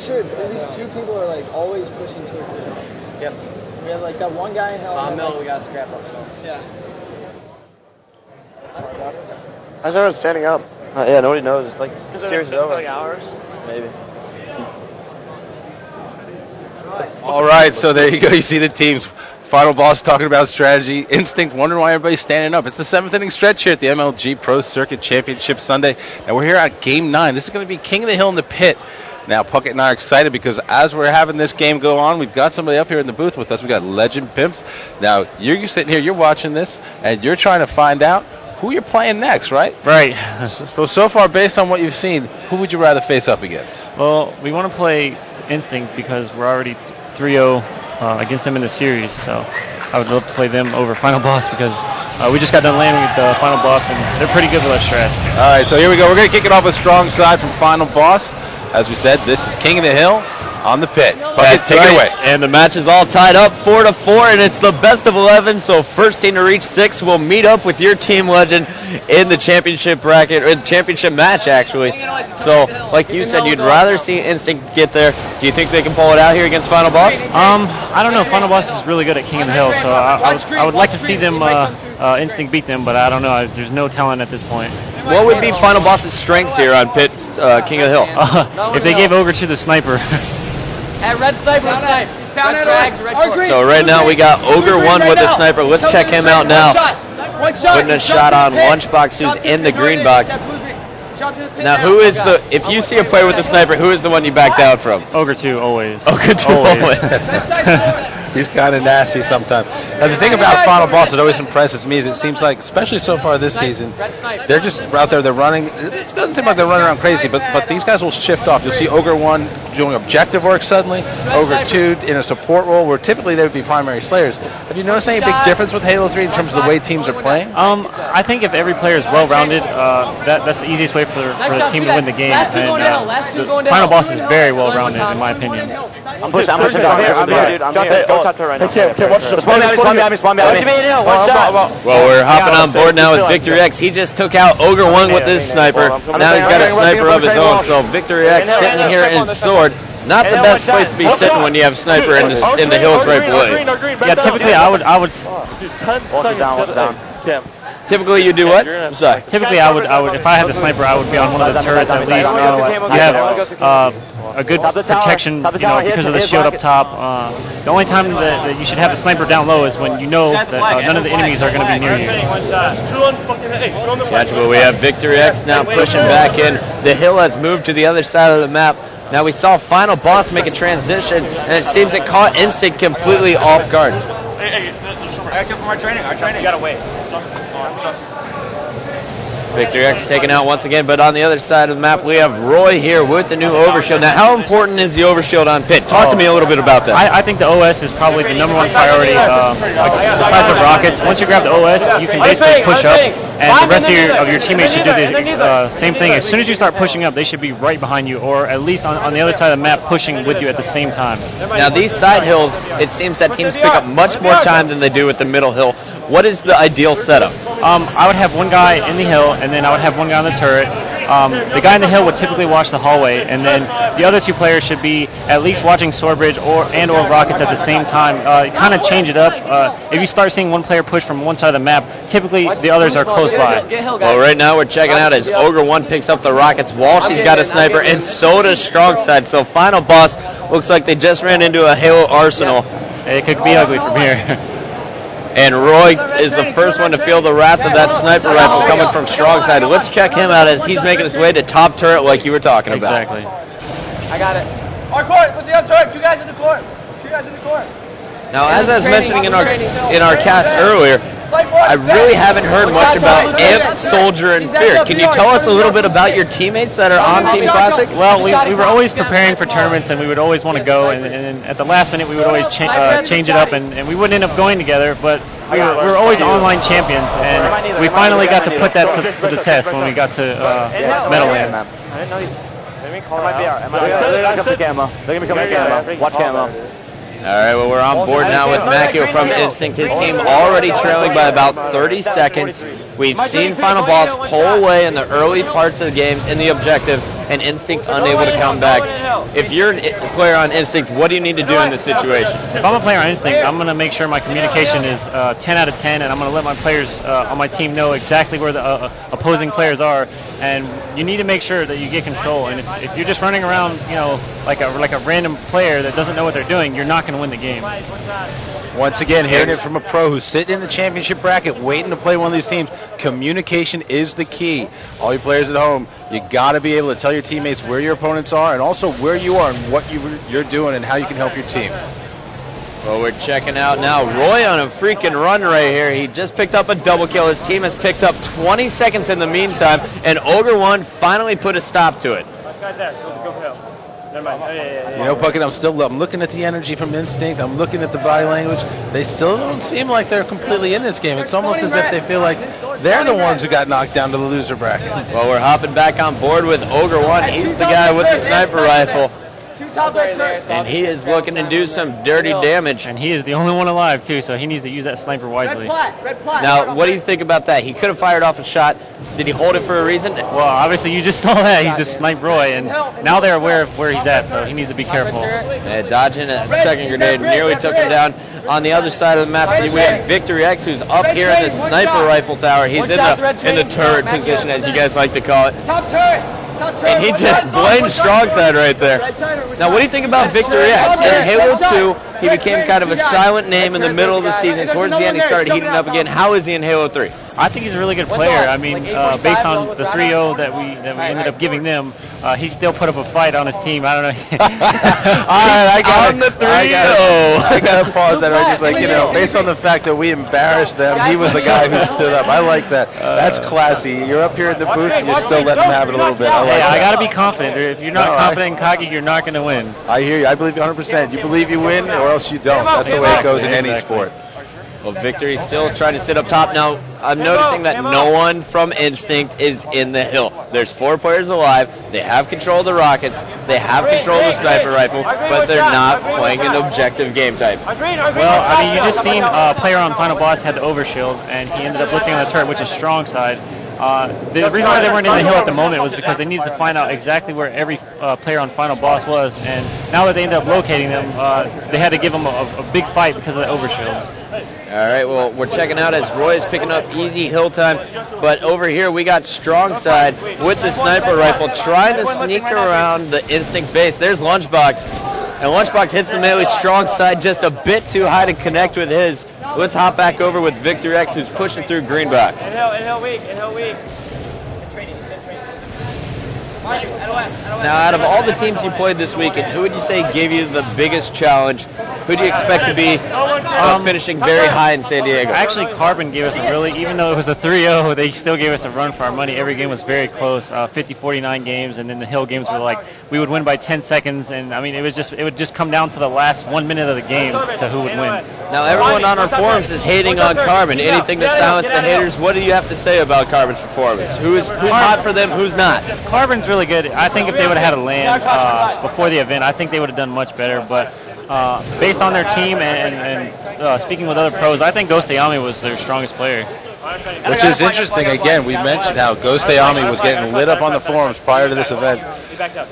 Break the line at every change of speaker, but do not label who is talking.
make sure at least 2 people are like always pushing towards the hill.
Yep.
We have like that one guy in hell.
Mill, we got to scrap up. So.
Yeah.
How's everyone standing up? Yeah, nobody knows. It's like series is over.
Like hours?
Maybe.
All right, so there you go. You see the teams. Final boss talking about strategy, instinct, wondering why everybody's standing up. It's the 7th inning stretch here at the MLG Pro Circuit Championship Sunday, and we're here at Game 9. This is going to be King of the Hill in the pit. Now, Puckett and I are excited because as we're having this game go on, we've got somebody up here in the booth with us. We've got Legend Pimps. Now, you're sitting here, you're watching this, and you're trying to find out who you're playing next, right?
Right.
So far, based on what you've seen, who would you rather face up against?
Well, we want to play Instinct because we're already 3-0 against them in the series, so I would love to play them over Final Boss because we just got done landing with the Final Boss, and they're pretty good with that strat.
All right, so here we go. We're going to kick it off with strong side from Final Boss. As we said, this is King of the Hill on the pit.
That's
take it away.
And the match is all tied up 4-4, and it's the best of 11. So first team to reach 6 will meet up with your team, Legend, in the championship bracket, or championship match actually. So like you said, you'd rather see Instinct get there. Do you think they can pull it out here against Final Boss?
I don't know. Final Boss is really good at King of the Hill, so I would like to see them Instinct beat them, but I don't know. There's no talent at this point.
What would be Final Boss's strengths here on Pit King of the Hill?
If they gave Ogre to the sniper.
At red sniper, snipe. He's down at red.
So right now we got Ogre 1 with the sniper. Let's check him out now. Putting a shot on Lunchbox, who's in the green box. Now, who is if you see a player with the sniper, who is the one you back down from?
Ogre 2, always.
Ogre 2, always.
He's kind of nasty sometimes. Now, the thing about Final Boss that always impresses me is it seems like, especially so far this season, they're just out there, they're running. It doesn't seem like they're running around crazy, but these guys will shift off. You'll see Ogre 1 doing objective work suddenly, Ogre 2 in a support role where typically they would be primary slayers. Have you noticed any big difference with Halo 3 in terms of the way teams are playing?
I think if every player is well-rounded, that's the easiest way for the team to win the game. And Final Boss is very well-rounded, in my opinion.
I'm pushing down. I'm here. Go top to right now. Hey, watch this. Spawn behind me.
Well, we're hopping on board now with Victory X. He just took out Ogre 1 with his sniper. Now he's got a sniper of his own. So Victory X sitting here in Sword. Not the best place to be sitting when you have sniper in the hills right below you.
Yeah, typically I would.
Typically you do what? I'm sorry.
Typically I would. If I had the sniper, I would be on one of the turrets at least. You have a good protection, because of the shield up top. The only time that you should have the sniper down low is when you know that none of the enemies are going to be near you.
Gotcha, well, we have Victory X now pushing back in. The hill has moved to the other side of the map. Now we saw Final Boss make a transition, and it seems it caught Instinct completely off guard.
I got killed from our training. You gotta wait.
Victory X taken out once again, but on the other side of the map, we have Roy here with the new overshield. Now, how important is the overshield on Pit? Talk to me a little bit about that.
I think the OS is probably the #1 priority. Besides the rockets, once you grab the OS, you can basically push up, and the rest of your teammates should do the same thing. As soon as you start pushing up, they should be right behind you, or at least on the other side of the map, pushing with you at the same time.
Now, these side hills, it seems that teams pick up much more time than they do with the middle hill. What is the ideal setup?
I would have one guy in the hill, and then I would have one guy on the turret. The guy in the hill would typically watch the hallway, and then the other 2 players should be at least watching Swordbridge or rockets at the same time. Kind of change it up. If you start seeing one player push from one side of the map, typically the others are close by.
Well, right now we're checking out as Ogre 1 picks up the rockets. Walshy's got a sniper, and so does Strongside. So Final Boss looks like they just ran into a Halo arsenal.
It could be ugly from here.
And Roy is the first one to feel the wrath of that sniper rifle coming from Strongside. Let's check him out as he's making his way to top turret like you were talking about.
Exactly.
I got it.
Our court, with the up turret. 2 guys in the court.
Now, as I was mentioning in our cast earlier, I really haven't heard much about Amp, Soldier, and Fear. Can you tell us a little bit about your teammates that are on Team Classic?
Well, we were always preparing for tournaments, and we would always want to go, and at the last minute we would always change it up, and we wouldn't end up going together, but we were always online champions, and we finally got to put that to the test when we got to Meadowlands.
They're going to come to Camo. Watch Camo.
All right, well, we're on board now with Macchio from Instinct. His team already trailing by about 30 seconds. We've seen Final Boss pull away in the early parts of the games in the objective, and Instinct unable to come back. If you're a player on Instinct, what do you need to do in this situation?
If I'm a player on Instinct, I'm going to make sure my communication is 10 out of 10, and I'm going to let my players on my team know exactly where the opposing players are. And you need to make sure that you get control. And if you're just running around, like a random player that doesn't know what they're doing, you're not going to win the game.
Once again, hearing it from a pro who's sitting in the championship bracket waiting to play one of these teams, communication is the key. All you players at home, you got to be able to tell your teammates where your opponents are and also where you are and what you're doing and how you can help your team.
Well, we're checking out now. Roy on a freaking run right here. He just picked up a double kill. His team has picked up 20 seconds in the meantime, and Ogre 1 finally put a stop to it.
Guy's there. Go for him. Never mind.
Puckett, I'm looking at the energy from Instinct. I'm looking at the body language. They still don't seem like they're completely in this game. It's almost as if they feel like they're the ones who got knocked down to the loser bracket.
Well, we're hopping back on board with Ogre 1. He's the guy with the sniper rifle. And he is looking to do some dirty damage.
And he is the only one alive, too, so he needs to use that sniper wisely.
Now, what do you think about that? He could have fired off a shot. Did he hold it for a reason?
Well, obviously, you just saw that. He just sniped Roy, and now they're aware of where he's at, so he needs to be careful.
Dodging a second grenade, nearly took him down. On the other side of the map, we have Victory X, who's up here in the sniper rifle tower. He's in the turret position, as you guys like to call it.
Top turret.
And he just blamed strong side right there. Now, what do you think about Victory X? In Halo 2, he became kind of a silent name in the middle of the season. Towards the end, he started heating up again. How is he in Halo 3?
I think he's a really good player. I mean, based on the 3-0 that we ended up giving them, he still put up a fight on his team. I don't know.
All right, on the 3-0.
I got to pause that right. Just based on the fact that we embarrassed them, he was the guy who stood up. I like that. That's classy. You're up here in the booth and you still let them have it a little bit.
I got to be confident. If you're not confident in Kagi, you're not going to win.
I hear you. I believe you 100%. You believe you win or else you don't. That's the way it goes in any sport.
Well, Victory still trying to sit up top. Now, I'm noticing that no one from Instinct is in the hill. There's 4 players alive. They have control of the rockets. They have control of the sniper rifle, but they're not playing an objective game type.
Well, I mean, you just seen a player on Final Boss had the overshield, and he ended up looking on the turret, which is strong side. The reason why they weren't in the hill at the moment was because they needed to find out exactly where every player on Final Boss was, and now that they ended up locating them, they had to give them a big fight because of the overshield.
All right, well, we're checking out as Roy is picking up easy hill time, but over here we got strong side with the sniper rifle trying to sneak around the Instinct base. There's Lunchbox, and Lunchbox hits the melee strong side just a bit too high to connect with his. Let's hop back over with Victor X, who's pushing through green box.
Inhale weak.
Now, out of all the teams you played this weekend, who would you say gave you the biggest challenge? Who do you expect to be finishing very high in San Diego?
Actually, Carbon gave us a really, even though it was a 3-0, they still gave us a run for our money. Every game was very close, 50-49 games, and then the Hill games were like, we would win by 10 seconds, and I mean, it would just come down to the last 1 minute of the game to who would win.
Now, everyone on our forums is hating on Carbon. Anything to silence the haters? What do you have to say about Carbon's performance? Who's hot for them, who's not?
Carbon's really good. I think if they would have had a land before the event, I think they would have done much better, but based on their team and speaking with other pros, I think Ghost Ayami was their strongest player.
Which is interesting. Again, we mentioned how Ghost Ayami was getting lit up on the forums prior to this event.
He backed up.